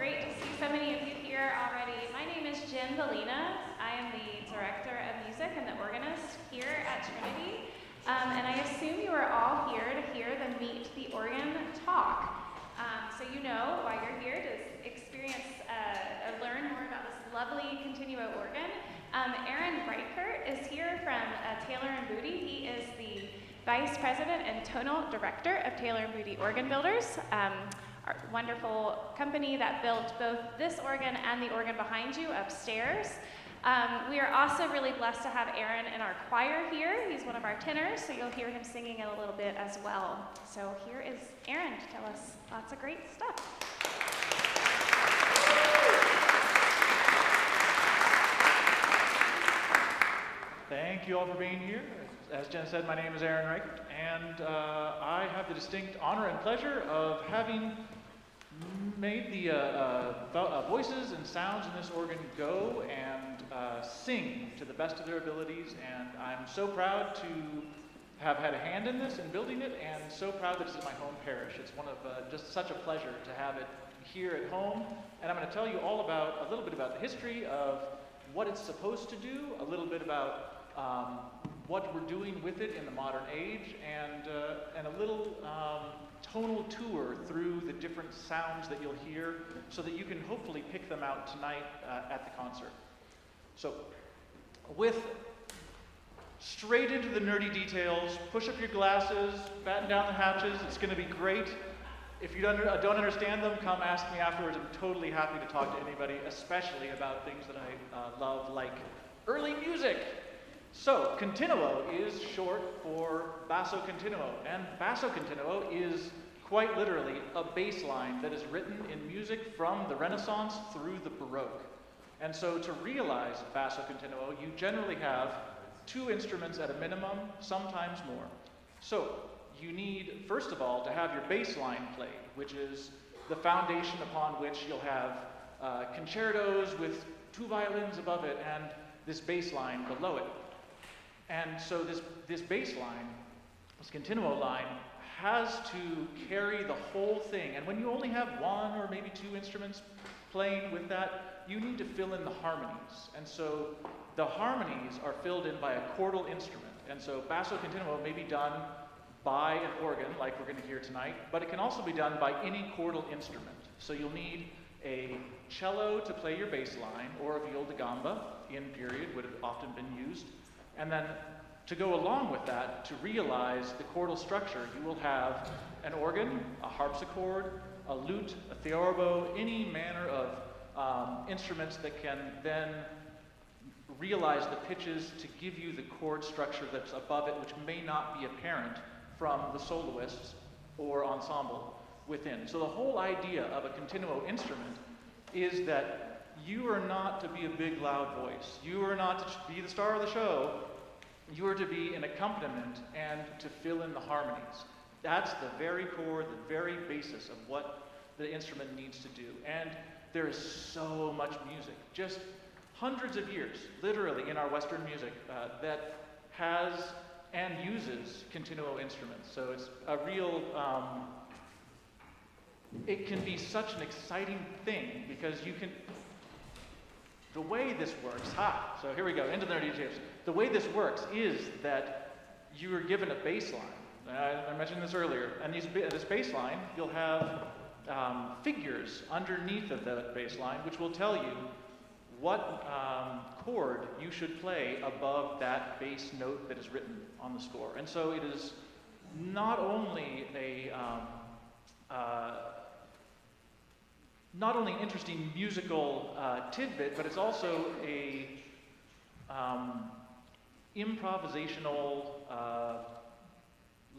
great to see so many of you here already. My name is Jen Valina. I am the Director of Music and the organist here at Trinity. And I assume you are all here to hear the Meet the Organ talk. So you know why you're here, to experience or learn more about this lovely Continuo organ. Aaron Reichert is here from Taylor & Booty. He is the Vice President and Tonal Director of Taylor & Booty Organ Builders, our wonderful company that built both this organ and the organ behind you upstairs. We are also really blessed to have Aaron in our choir here. He's one of our tenors, so you'll hear him singing in a little bit as well. So here is Aaron to tell us lots of great stuff. Thank you all for being here. As Jen said, my name is Aaron Reichert, and I have the distinct honor and pleasure of having made the voices and sounds in this organ go and sing to the best of their abilities, and I'm so proud to have had a hand in this and building it, and so proud that it's in my home parish. It's one of just such a pleasure to have it here at home, and I'm going to tell you all about a little bit about the history of what it's supposed to do, a little bit about what we're doing with it in the modern age, and a little tonal tour through the different sounds that you'll hear so that you can hopefully pick them out tonight at the concert. So, with straight into the nerdy details, push up your glasses, batten down the hatches, it's going to be great. If you don't understand them, come ask me afterwards. I'm totally happy to talk to anybody, especially about things that I love, like early music. So, continuo is short for basso continuo, and basso continuo is quite literally a bass line that is written in music from the Renaissance through the Baroque. And so to realize basso continuo, you generally have two instruments at a minimum, sometimes more. So you need, first of all, to have your bass line played, which is the foundation upon which you'll have concertos with two violins above it and this bass line below it. And so this bass line, this continuo line, has to carry the whole thing. And when you only have one or maybe two instruments playing with that, you need to fill in the harmonies. And so the harmonies are filled in by a chordal instrument. And so basso continuo may be done by an organ, like we're going to hear tonight, but it can also be done by any chordal instrument. So you'll need a cello to play your bass line, or a viol da gamba, in period, would have often been used. And then to go along with that, to realize the chordal structure, you will have an organ, a harpsichord, a lute, a theorbo, any manner of instruments that can then realize the pitches to give you the chord structure that's above it, which may not be apparent from the soloists or ensemble within. So the whole idea of a continuo instrument is that you are not to be a big, loud voice. You are not to be the star of the show. You are to be an accompaniment and to fill in the harmonies. That's the very core, the very basis of what the instrument needs to do. And there is so much music, just hundreds of years, literally, in our Western music that has and uses continuo instruments. So it's a real, it can be such an exciting thing because you can, the way this works, so here we go, into the nerdy details. The way this works is that you are given a bass line. I mentioned this earlier, and this bass line, you'll have figures underneath of that bass line, which will tell you what chord you should play above that bass note that is written on the score. And so it is not only an interesting musical tidbit, but it's also a improvisational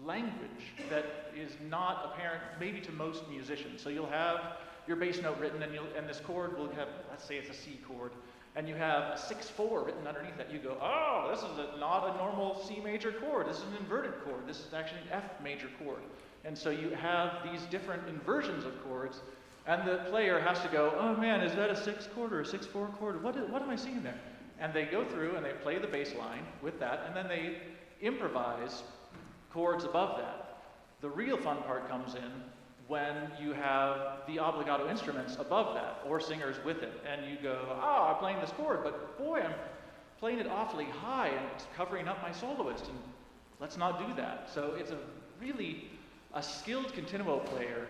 language that is not apparent maybe to most musicians. So you'll have your bass note written, and this chord will have, let's say it's a C chord, and you have a 6/4 written underneath that. You go, oh, this is not a normal C major chord. This is an inverted chord. This is actually an F major chord. And so you have these different inversions of chords, and the player has to go, oh man, is that a 6 chord or a 6/4 chord? What am I singing there? And they go through and they play the bass line with that, and then they improvise chords above that. The real fun part comes in when you have the obligato instruments above that, or singers with it, and you go, oh, I'm playing this chord, but boy, I'm playing it awfully high, and it's covering up my soloist, and let's not do that. So it's a skilled continuo player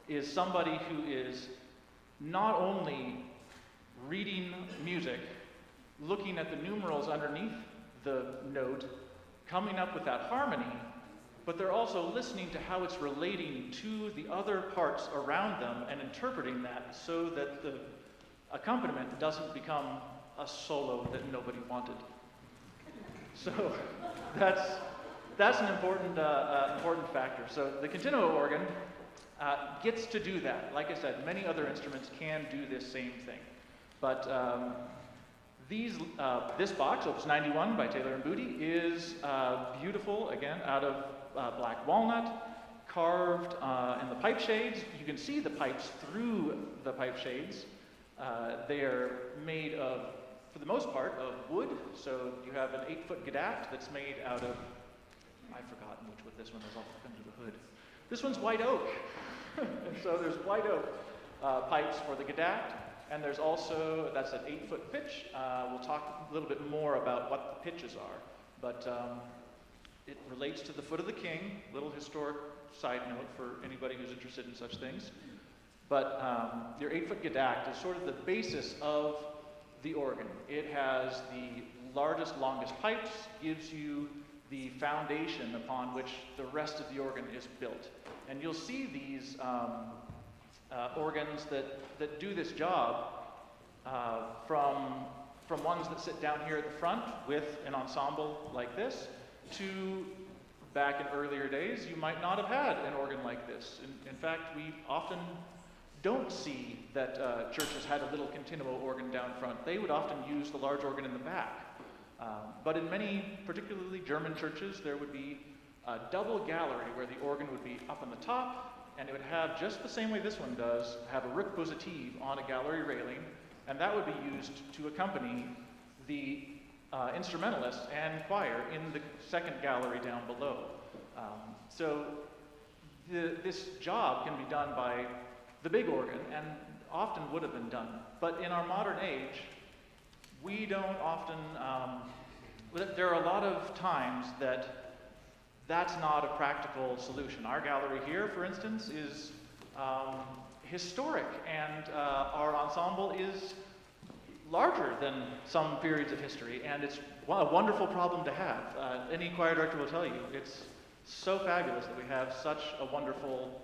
is somebody who is not only reading music, looking at the numerals underneath the note, coming up with that harmony, but they're also listening to how it's relating to the other parts around them and interpreting that so that the accompaniment doesn't become a solo that nobody wanted. So that's an important factor. So the continuo organ gets to do that. Like I said, many other instruments can do this same thing. But this box, Opus 91 by Taylor and Booty, is beautiful, again, out of black walnut, carved in the pipe shades. You can see the pipes through the pipe shades. They are made of, for the most part, of wood. So you have an 8-foot gadact that's made out of, I've forgotten which wood this one is, I'll look under the hood. This one's white oak. And so there's white oak pipes for the gadact, and there's also, that's an 8-foot pitch. We'll talk a little bit more about what the pitches are, but it relates to the foot of the king, little historic side note for anybody who's interested in such things. But your 8-foot gadact is sort of the basis of the organ. It has the largest, longest pipes, gives you the foundation upon which the rest of the organ is built. And you'll see these organs that do this job from ones that sit down here at the front with an ensemble like this, to back in earlier days, you might not have had an organ like this. In fact, we often don't see that churches had a little continuo organ down front. They would often use the large organ in the back. But in many, particularly German churches, there would be a double gallery where the organ would be up on the top, and it would have, just the same way this one does, have a rook positive on a gallery railing, and that would be used to accompany the instrumentalists and choir in the second gallery down below. So this job can be done by the big organ, and often would have been done. But in our modern age, we don't often, there are a lot of times that's not a practical solution. Our gallery here, for instance, is historic, and our ensemble is larger than some periods of history, and it's a wonderful problem to have. Any choir director will tell you, it's so fabulous that we have such a wonderful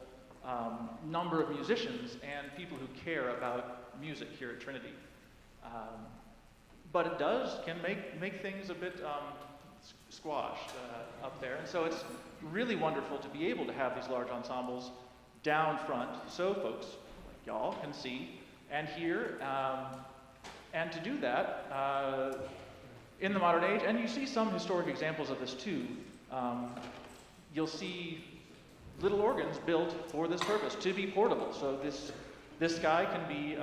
number of musicians and people who care about music here at Trinity. But it can make things a bit squashed up there, and so it's really wonderful to be able to have these large ensembles down front so folks like y'all can see and hear, and to do that in the modern age. And you see some historic examples of this too. You'll see little organs built for this purpose, to be portable. So this guy can be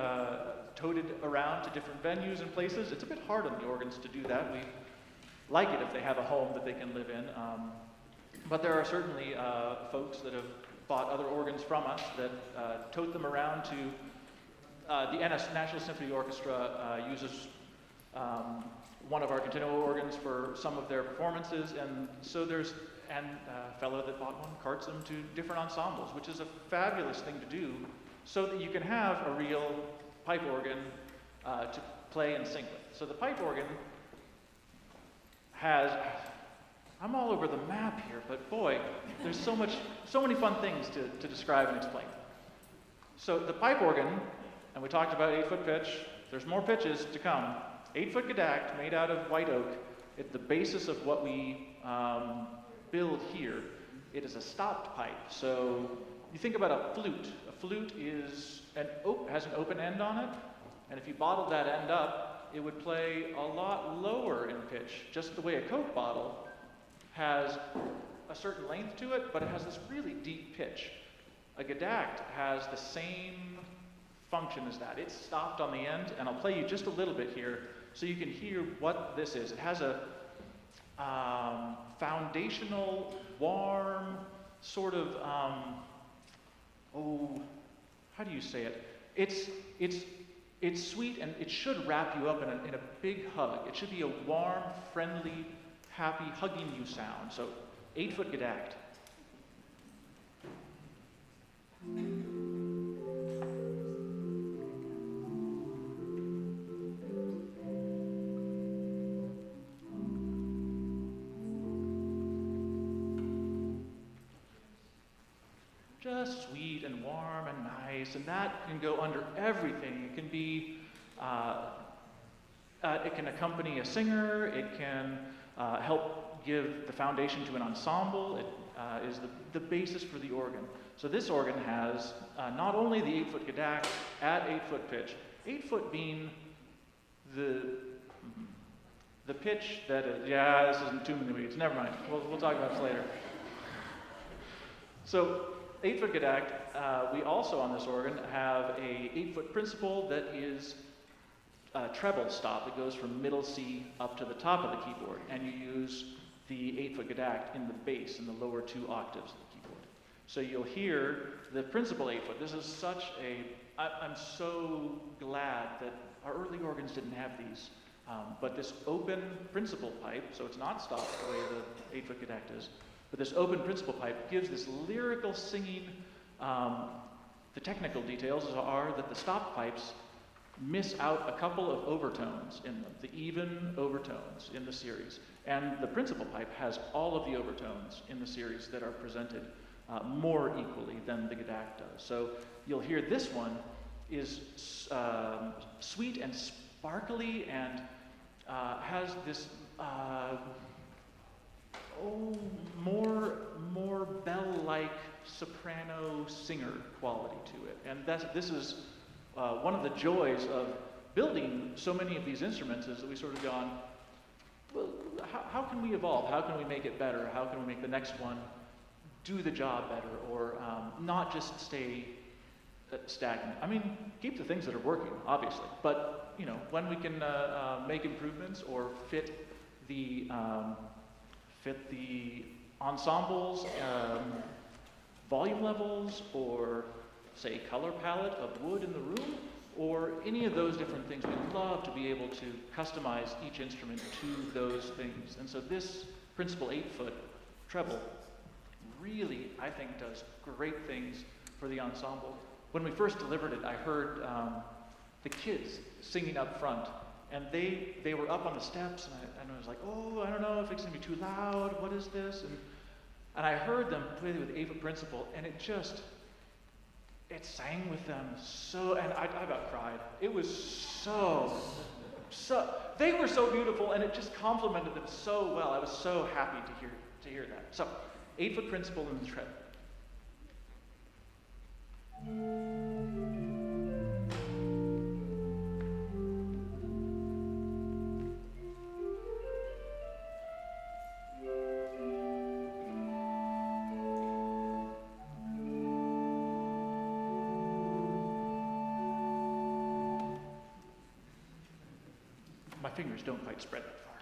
toted around to different venues and places. It's a bit hard on the organs to do that. We like it if they have a home that they can live in. But there are certainly folks that have bought other organs from us that tote them around to the National Symphony Orchestra uses one of our continuo organs for some of their performances, and so there's a fellow that bought one carts them to different ensembles, which is a fabulous thing to do, so that you can have a real pipe organ to play and sing with. So the pipe organ has, I'm all over the map here, but boy, there's so many fun things to describe and explain. So the pipe organ, and we talked about 8-foot pitch, there's more pitches to come. 8-foot gadact made out of white oak. It's the basis of what we build here. It is a stopped pipe. So you think about a flute. A flute has an open end on it, and if you bottled that end up, it would play a lot lower in pitch, just the way a Coke bottle has a certain length to it, but it has this really deep pitch. A gadact has the same function as that. It's stopped on the end, and I'll play you just a little bit here so you can hear what this is. It has a foundational, warm, sort of oh, how do you say it? It's sweet, and it should wrap you up in a big hug. It should be a warm, friendly, happy, hugging you sound. So 8-foot gedakt. Just sweet and warm and nice, and that can go under everything. It can be, it can accompany a singer. It can help give the foundation to an ensemble. It is the basis for the organ. So this organ has not only the 8-foot gedakt at 8-foot pitch, 8-foot being the pitch that is, yeah, this isn't too many weeks. Never mind. We'll talk about this later. So 8-foot gedakt, we also on this organ have a 8-foot principal that is a treble stop. It goes from middle C up to the top of the keyboard, and you use the 8-foot gedakt in the bass, in the lower 2 octaves of the keyboard. So you'll hear the principal 8-foot. This is such I'm so glad that our early organs didn't have these, but this open principal pipe, so it's not stopped the way the 8-foot gedakt is, but this open principal pipe gives this lyrical singing. The technical details are that the stop pipes miss out a couple of overtones in them, the even overtones in the series. And the principal pipe has all of the overtones in the series that are presented more equally than the gedakt does. So you'll hear this one is sweet and sparkly and has this more bell-like soprano singer quality to it. And this is one of the joys of building so many of these instruments, is that we sort of gone, well, how can we evolve? How can we make it better? How can we make the next one do the job better, or not just stay stagnant? I mean, keep the things that are working, obviously, but you know, when we can make improvements or fit the ensembles, volume levels, or say color palette of wood in the room, or any of those different things, we love to be able to customize each instrument to those things. And so this principal 8-foot treble really, I think, does great things for the ensemble. When we first delivered it, I heard the kids singing up front, and they were up on the steps, and I was like, oh, I don't know if it's gonna be too loud, what is this? And I heard them play with 8-foot principal, and it sang with them so, and I about cried. It was so, they were so beautiful, and it just complimented them so well. I was so happy to hear that. So, 8-foot principal in the treble. My fingers don't quite spread that far.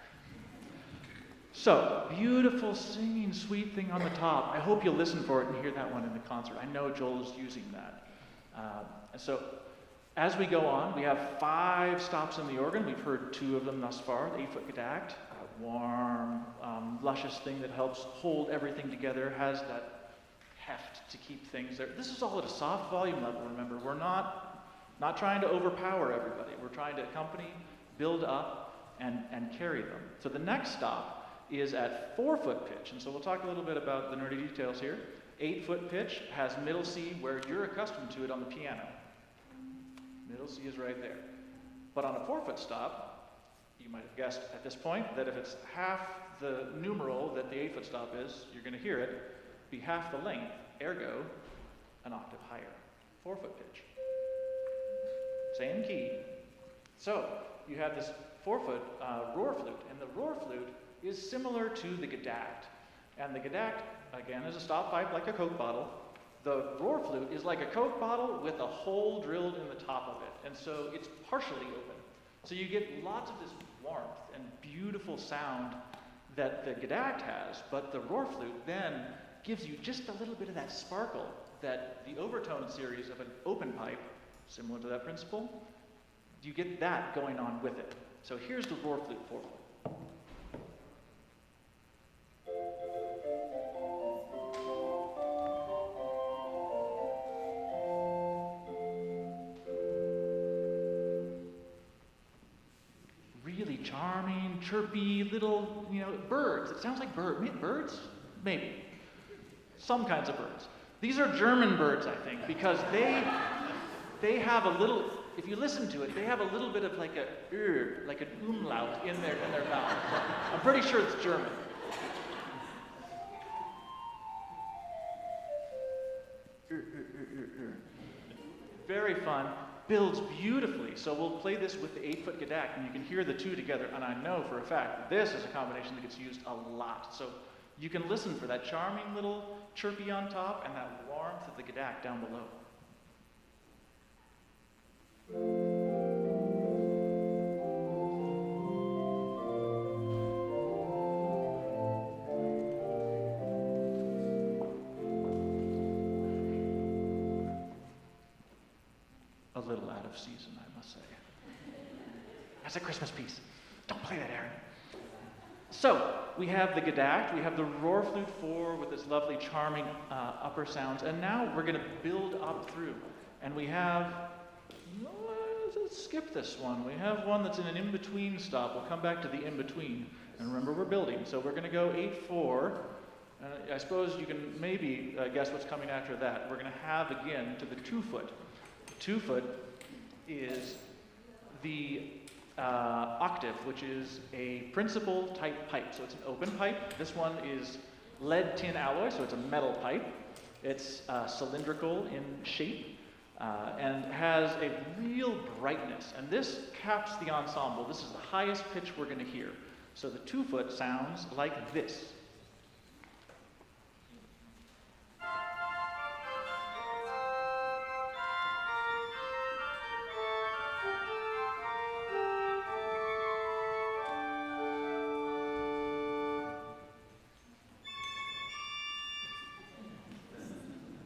So, beautiful singing, sweet thing on the top. I hope you'll listen for it and hear that one in the concert. I know Joel's using that. And so, as we go on, we have 5 stops in the organ. We've heard 2 of them thus far. The 8-foot gedakt, a warm, luscious thing that helps hold everything together, has that heft to keep things there. This is all at a soft volume level, remember. We're not trying to overpower everybody. We're trying to accompany, build up, and carry them. So the next stop is at 4-foot pitch, and so we'll talk a little bit about the nerdy details here. 8-foot pitch has middle C where you're accustomed to it on the piano. Middle C is right there. But on a 4-foot stop, you might have guessed at this point that if it's half the numeral that the 8-foot stop is, you're going to hear it be half the length, ergo an octave higher. 4-foot pitch. Same key. So you have this 4-foot roar flute, and the roar flute is similar to the gedakt. And the gedakt, again, is a stop pipe like a Coke bottle. The roar flute is like a Coke bottle with a hole drilled in the top of it. And so it's partially open. So you get lots of this warmth and beautiful sound that the gedakt has, but the roar flute then gives you just a little bit of that sparkle that the overtone series of an open pipe, similar to that principle, you get that going on with it. So here's the roar flute 4-foot. Really charming, chirpy little, birds. It sounds like birds? Maybe. Some kinds of birds. These are German birds, I think, because they have a little, if you listen to it, they have a little bit of like an umlaut in their mouth. So I'm pretty sure it's German. Very fun. Builds beautifully. So we'll play this with the 8-foot gedacht, and you can hear the two together, and I know for a fact that this is a combination that gets used a lot. So you can listen for that charming little chirpy on top and that warmth of the gedacht down below. A little out of season, I must say. That's a Christmas piece. Don't play that, Aaron. So, we have the gedacht, we have the roar flute 4 with its lovely, charming upper sounds, and now we're going to build up through. And we have, let's skip this one. We have one that's in an in-between stop. We'll come back to the in-between. And remember, we're building. So we're going to go 8-4. I suppose you can maybe guess what's coming after that. We're going to have, again, to the 2-foot. 2-foot is the octave, which is a principal type pipe. So it's an open pipe. This one is lead tin alloy, so it's a metal pipe. It's cylindrical in shape and has a real brightness. And this caps the ensemble. This is the highest pitch we're going to hear. So the 2-foot sounds like this.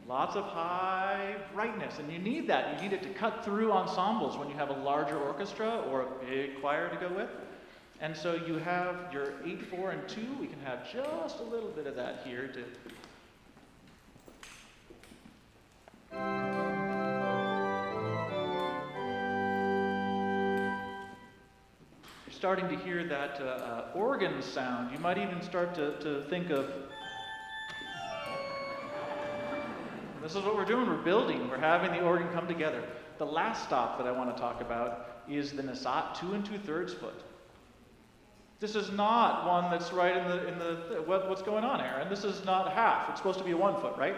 Lots of high brightness, and you need that. You need it to cut through ensembles when you have a larger orchestra or a big choir to go with. And so you have your 8-4 and 2. We can have just a little bit of that here to... You're starting to hear that organ sound. You might even start to think of... This is what we're doing. We're building. We're having the organ come together. The last stop that I want to talk about is the Nasat 2 2/3 foot. This is not one that's right in the what's going on, Aaron? This is not a half. It's supposed to be a 1 foot, right?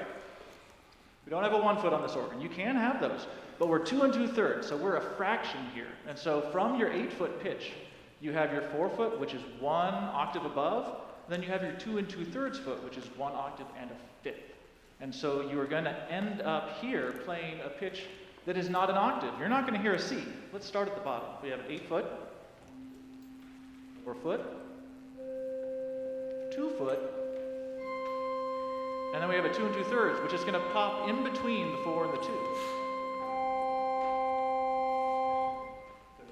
We don't have a 1 foot on this organ. You can have those, but we're 2 2/3, so we're a fraction here. And so from your 8-foot pitch, you have your 4 foot, which is 1 octave above. Then you have your 2 2/3 foot, which is 1 octave and a fifth. And so you are going to end up here playing a pitch that is not an octave. You're not going to hear a C. Let's start at the bottom. We have an 8-foot, 4-foot, 2-foot, and then we have a 2 2/3, which is going to pop in between the 4 and the 2. So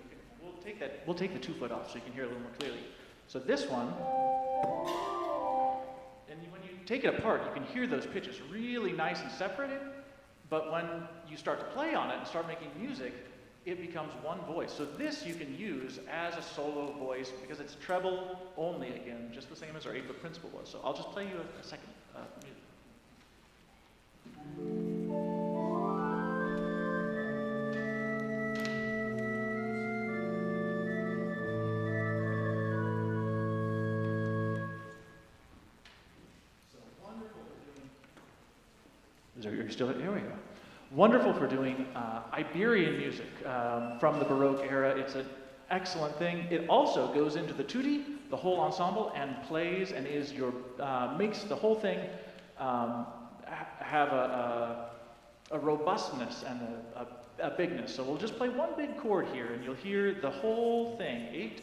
we'll take the 2-foot off so you can hear a little more clearly. So this one, and when you take it apart, you can hear those pitches really nice and separated, but when you start to play on it and start making music, it becomes one voice. So this you can use as a solo voice because it's treble only again, just the same as our 8-foot principle was. So I'll just play you a second music. You're still here we go. Wonderful for doing Iberian music from the Baroque era. It's an excellent thing. It also goes into the tutti, the whole ensemble, and plays and is your makes the whole thing have a robustness and a bigness. So we'll just play one big chord here, and you'll hear the whole thing, 8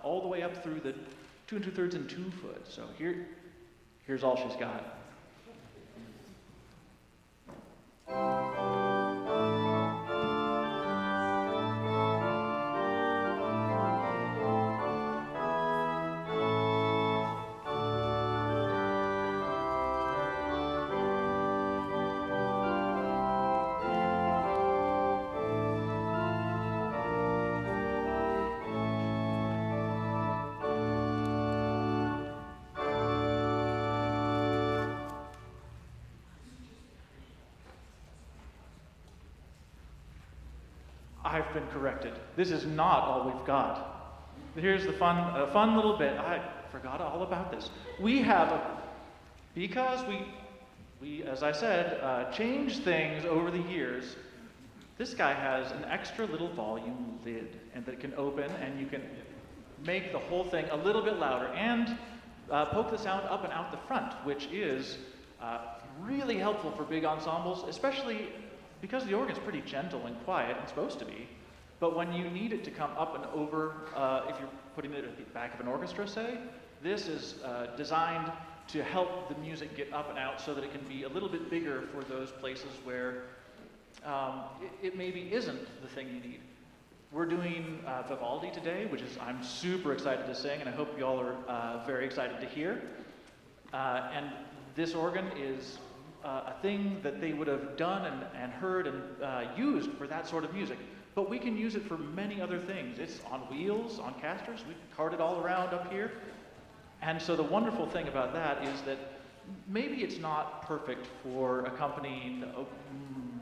all the way up through the 2 2/3 and 2 foot. So here's all she's got. I've been corrected. This is not all we've got. Here's the fun little bit. I forgot all about this. We have because we, as I said, changed things over the years. This guy has an extra little volume lid, and that can open, and you can make the whole thing a little bit louder, and poke the sound up and out the front, which is really helpful for big ensembles, especially because the organ's pretty gentle and quiet, it's supposed to be. But when you need it to come up and over, if you're putting it at the back of an orchestra, say, this is designed to help the music get up and out so that it can be a little bit bigger for those places where it maybe isn't the thing you need. We're doing Vivaldi today, which is I'm super excited to sing, and I hope you all are very excited to hear. And this organ is a thing that they would have done and heard and used for that sort of music. But we can use it for many other things. It's on wheels, on casters. We cart it all around up here. And so the wonderful thing about that is that maybe it's not perfect for accompanying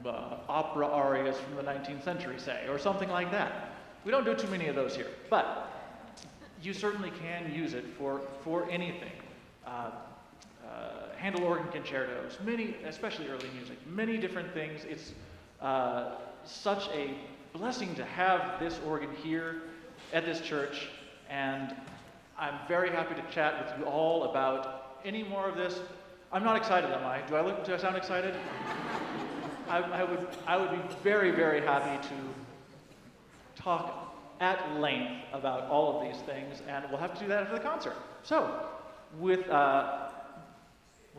opera arias from the 19th century, say, or something like that. We don't do too many of those here. But you certainly can use it for anything. Handel organ concertos, many, especially early music, many different things. It's such a blessing to have this organ here at this church, and I'm very happy to chat with you all about any more of this. I'm not excited, am I? Do I sound excited? I would be very, very happy to talk at length about all of these things, and we'll have to do that after the concert. So, we're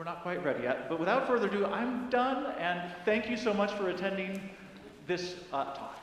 not quite ready yet, but without further ado, I'm done, and thank you so much for attending this talk.